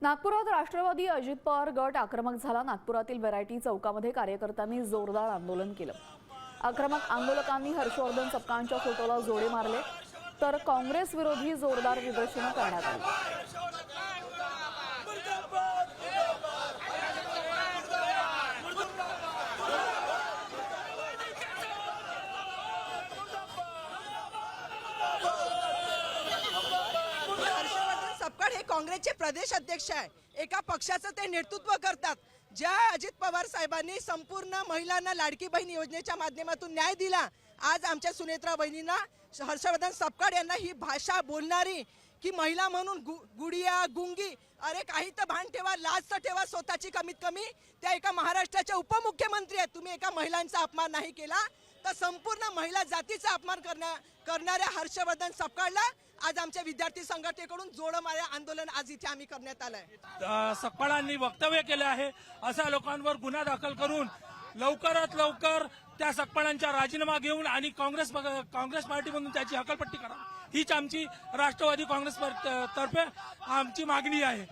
नागपुरात राष्ट्रवादी अजित पवार गट आक्रमक झाला। नागपुरातील व्हरायटी चौकामध्ये कार्यकर्त्यांनी जोरदार आंदोलन केलं। आक्रमक आंदोलकांनी हर्षवर्धन सपकाळांच्या फोटोला जोडे मारले, तर काँग्रेस विरोधी जोरदार निदर्शनं करण्यात आली। सपकाळ हे काँग्रेसचे प्रदेश अध्यक्ष आहे। एका पक्षाचं ते नेतृत्व करतात। ज्या अजित पवार साहेबांनी संपूर्ण महिलांना लाडकी बहीण योजनेच्या माध्यमातून न्याय दिला, आज आमच्या सुनेत्रा बहिणींना हर्षवर्धन सपकाळ यांना ही भाषा बोलणारी की महिला म्हणून गुडिया गुंगी, अरे काही तर भान ठेवा, लाज तर ठेवा स्वतःची। कमीत कमी त्या एका महाराष्ट्राच्या उपमुख्यमंत्री आहेत, तुम्ही एका महिलांचा अपमान नाही केला तर संपूर्ण महिला जातीचा अपमान करणाऱ्या हर्षवर्धन सपकाळला आज आमच्या विद्यार्थी संघटनेकडून जोडमारे आंदोलन आज इथे आम्ही करण्यात आलंय। सपकाळांनी वक्तव्य केले आहे, अशा लोकांवर गुन्हा दाखल करून लवकरात लवकर त्या सपकाळांचा राजीनामा घेऊन आणि काँग्रेस पार्टीमधून त्याची हकालपट्टी करा, हीच आमची राष्ट्रवादी काँग्रेस तर्फे आमची मागणी आहे।